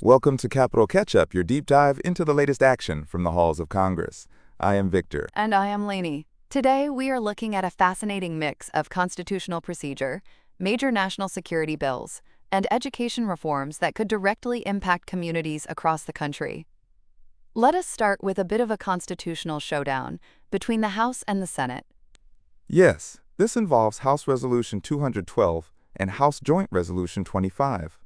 Welcome to Capital Catch-Up, your deep dive into the latest action from the halls of Congress. I am Victor. And I am Lainey. Today, we are looking at a fascinating mix of constitutional procedure, major national security bills, and education reforms that could directly impact communities across the country. Let us start with a bit of a constitutional showdown between the House and the Senate. Yes, this involves House Resolution 212 and House Joint Resolution 25.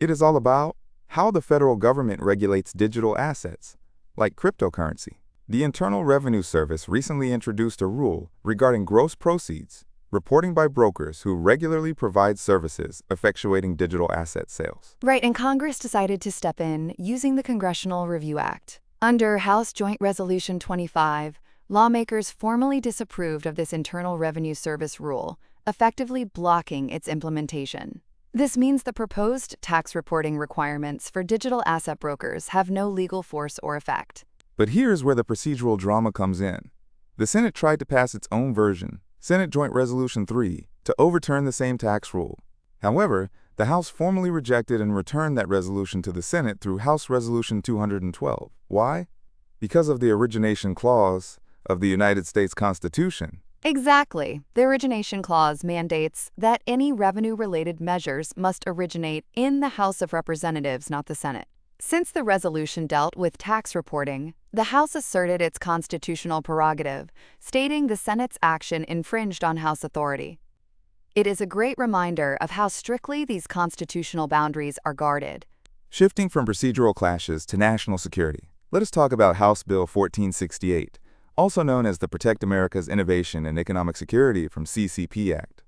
It is all about how the federal government regulates digital assets, like cryptocurrency. The Internal Revenue Service recently introduced a rule regarding gross proceeds, reporting by brokers who regularly provide services effectuating digital asset sales. Right, and Congress decided to step in using the Congressional Review Act. Under House Joint Resolution 25, lawmakers formally disapproved of this Internal Revenue Service rule, effectively blocking its implementation. This means the proposed tax reporting requirements for digital asset brokers have no legal force or effect. But here's where the procedural drama comes in. The Senate tried to pass its own version, Senate Joint Resolution 3, to overturn the same tax rule. However, the House formally rejected and returned that resolution to the Senate through House Resolution 212. Why? Because of the Origination Clause of the United States Constitution. Exactly. The Origination Clause mandates that any revenue-related measures must originate in the House of Representatives, not the Senate. Since the resolution dealt with tax reporting, the House asserted its constitutional prerogative, stating the Senate's action infringed on House authority. It is a great reminder of how strictly these constitutional boundaries are guarded. Shifting from procedural clashes to national security, let us talk about House Bill 1468. Also known as the Protect America's Innovation and Economic Security from CCP Act.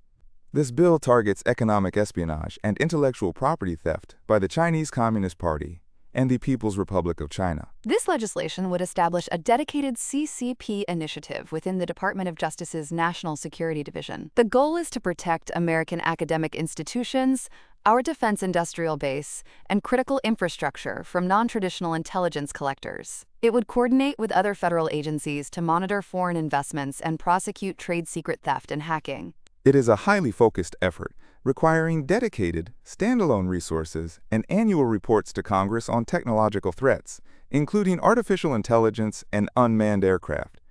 This bill targets economic espionage and intellectual property theft by the Chinese Communist Party and the People's Republic of China. This legislation would establish a dedicated CCP initiative within the Department of Justice's National Security Division. The goal is to protect American academic institutions, our defense industrial base, and critical infrastructure from non-traditional intelligence collectors. It would coordinate with other federal agencies to monitor foreign investments and prosecute trade secret theft and hacking. It is a highly focused effort, requiring dedicated, standalone resources and annual reports to Congress on technological threats, including artificial intelligence and unmanned aircraft.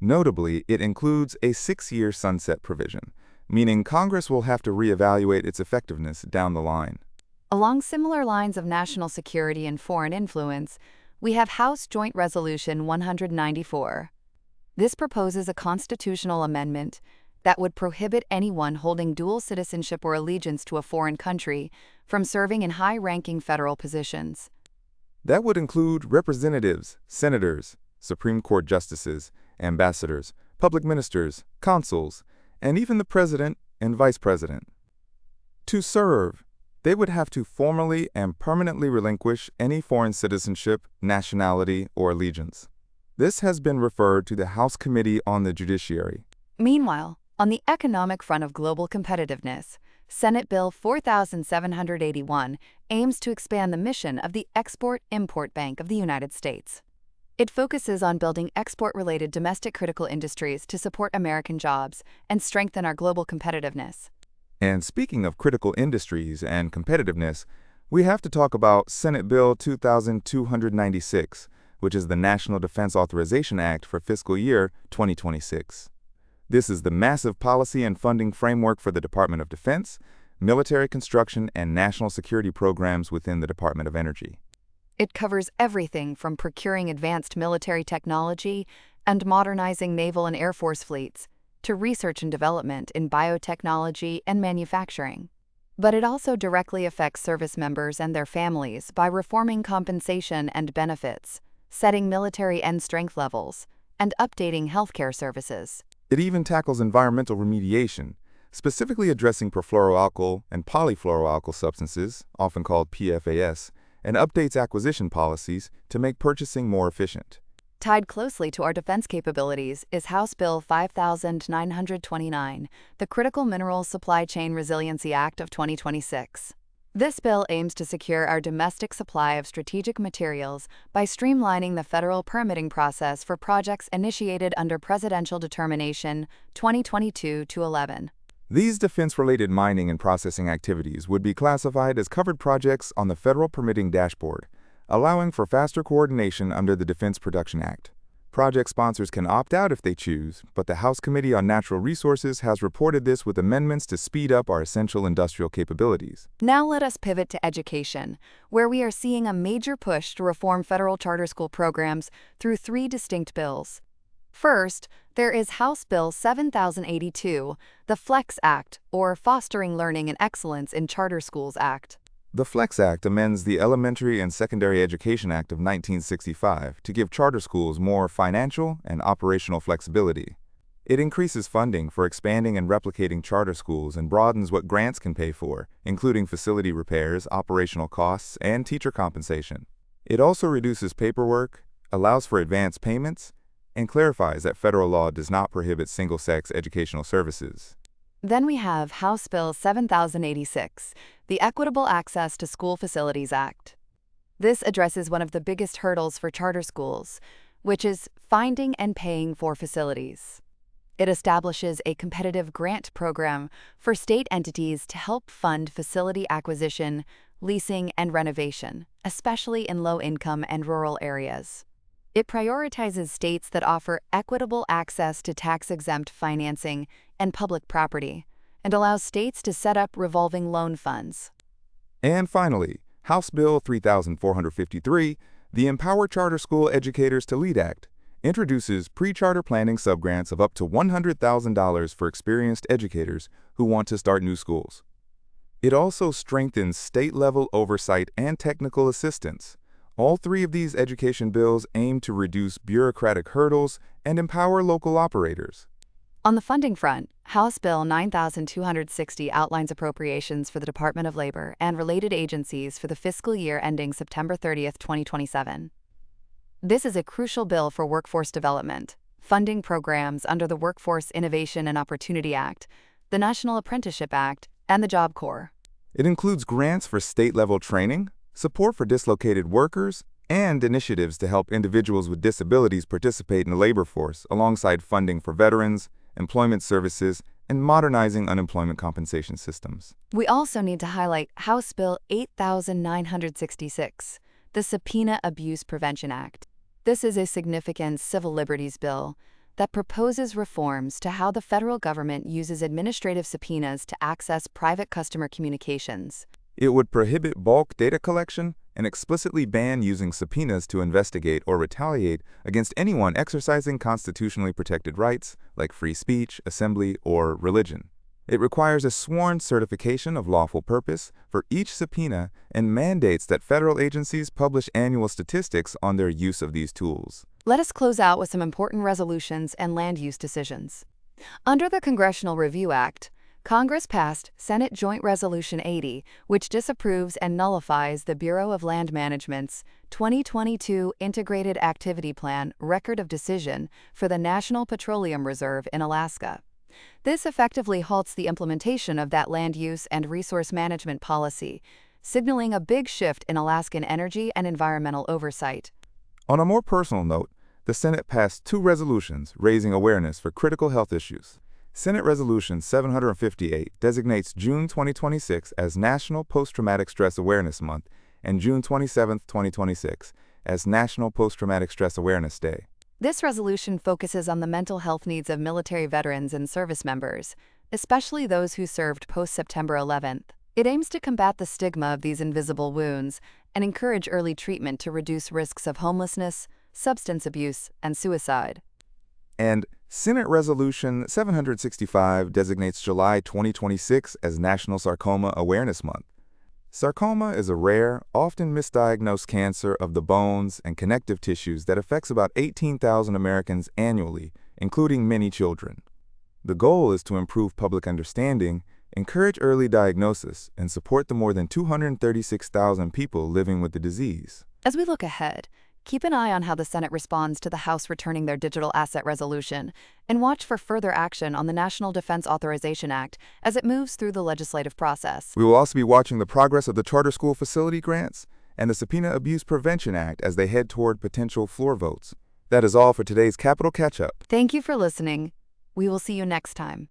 Notably, it includes a 6-year sunset provision, meaning Congress will have to reevaluate its effectiveness down the line. Along similar lines of national security and foreign influence, we have House Joint Resolution 194. This proposes a constitutional amendment that would prohibit anyone holding dual citizenship or allegiance to a foreign country from serving in high-ranking federal positions. That would include representatives, senators, Supreme Court justices, ambassadors, public ministers, consuls, and even the president and vice president. To serve, they would have to formally and permanently relinquish any foreign citizenship, nationality, or allegiance. This has been referred to the House Committee on the Judiciary. Meanwhile, on the economic front of global competitiveness, Senate Bill 4781 aims to expand the mission of the Export-Import Bank of the United States. It focuses on building export-related domestic critical industries to support American jobs and strengthen our global competitiveness. And speaking of critical industries and competitiveness, we have to talk about Senate Bill 2296, which is the National Defense Authorization Act for fiscal year 2026. This is the massive policy and funding framework for the Department of Defense, military construction, and national security programs within the Department of Energy. It covers everything from procuring advanced military technology and modernizing naval and air force fleets to research and development in biotechnology and manufacturing. But it also directly affects service members and their families by reforming compensation and benefits, setting military end strength levels, and updating healthcare services. It even tackles environmental remediation, specifically addressing perfluoroalkyl and polyfluoroalkyl substances, often called PFAS, and updates acquisition policies to make purchasing more efficient. Tied closely to our defense capabilities is House Bill 5929, the Critical Minerals Supply Chain Resiliency Act of 2026. This bill aims to secure our domestic supply of strategic materials by streamlining the federal permitting process for projects initiated under Presidential Determination 2022-11. These defense-related mining and processing activities would be classified as covered projects on the federal permitting dashboard, allowing for faster coordination under the Defense Production Act. Project sponsors can opt out if they choose, but the House Committee on Natural Resources has reported this with amendments to speed up our essential industrial capabilities. Now let us pivot to education, where we are seeing a major push to reform federal charter school programs through 3 distinct bills. First, there is House Bill 7082, the FLEX Act, or Fostering Learning and Excellence in Charter Schools Act. The FLEX Act amends the Elementary and Secondary Education Act of 1965 to give charter schools more financial and operational flexibility. It increases funding for expanding and replicating charter schools and broadens what grants can pay for, including facility repairs, operational costs, and teacher compensation. It also reduces paperwork, allows for advance payments, and clarifies that federal law does not prohibit single-sex educational services. Then we have House Bill 7086, the Equitable Access to School Facilities Act. This addresses one of the biggest hurdles for charter schools, which is finding and paying for facilities. It establishes a competitive grant program for state entities to help fund facility acquisition, leasing, and renovation, especially in low-income and rural areas. It prioritizes states that offer equitable access to tax-exempt financing and public property, and allows states to set up revolving loan funds. And finally, House Bill 3453, the Empower Charter School Educators to Lead Act, introduces pre-charter planning subgrants of up to $100,000 for experienced educators who want to start new schools. It also strengthens state-level oversight and technical assistance. All 3 of these education bills aim to reduce bureaucratic hurdles and empower local operators. On the funding front, House Bill 9260 outlines appropriations for the Department of Labor and related agencies for the fiscal year ending September 30, 2027. This is a crucial bill for workforce development, funding programs under the Workforce Innovation and Opportunity Act, the National Apprenticeship Act, and the Job Corps. It includes grants for state-level training, support for dislocated workers, and initiatives to help individuals with disabilities participate in the labor force, alongside funding for veterans, employment services, and modernizing unemployment compensation systems. We also need to highlight House Bill 8966, the Subpoena Abuse Prevention Act. This is a significant civil liberties bill that proposes reforms to how the federal government uses administrative subpoenas to access private customer communications. It would prohibit bulk data collection and explicitly ban using subpoenas to investigate or retaliate against anyone exercising constitutionally protected rights like free speech, assembly, or religion. It requires a sworn certification of lawful purpose for each subpoena and mandates that federal agencies publish annual statistics on their use of these tools. Let us close out with some important resolutions and land use decisions. Under the Congressional Review Act, Congress passed Senate Joint Resolution 80, which disapproves and nullifies the Bureau of Land Management's 2022 Integrated Activity Plan Record of Decision for the National Petroleum Reserve in Alaska. This effectively halts the implementation of that land use and resource management policy, signaling a big shift in Alaskan energy and environmental oversight. On a more personal note, the Senate passed 2 resolutions raising awareness for critical health issues. Senate Resolution 758 designates June 2026 as National Post-Traumatic Stress Awareness Month and June 27, 2026 as National Post-Traumatic Stress Awareness Day. This resolution focuses on the mental health needs of military veterans and service members, especially those who served post-September 11th. It aims to combat the stigma of these invisible wounds and encourage early treatment to reduce risks of homelessness, substance abuse, and suicide. And Senate Resolution 765 designates July 2026 as National Sarcoma Awareness Month. Sarcoma is a rare, often misdiagnosed cancer of the bones and connective tissues that affects about 18,000 Americans annually, including many children. The goal is to improve public understanding, encourage early diagnosis, and support the more than 236,000 people living with the disease. As we look ahead, keep an eye on how the Senate responds to the House returning their digital asset resolution, and watch for further action on the National Defense Authorization Act as it moves through the legislative process. We will also be watching the progress of the charter school facility grants and the Subpoena Abuse Prevention Act as they head toward potential floor votes. That is all for today's Capital Catch-Up. Thank you for listening. We will see you next time.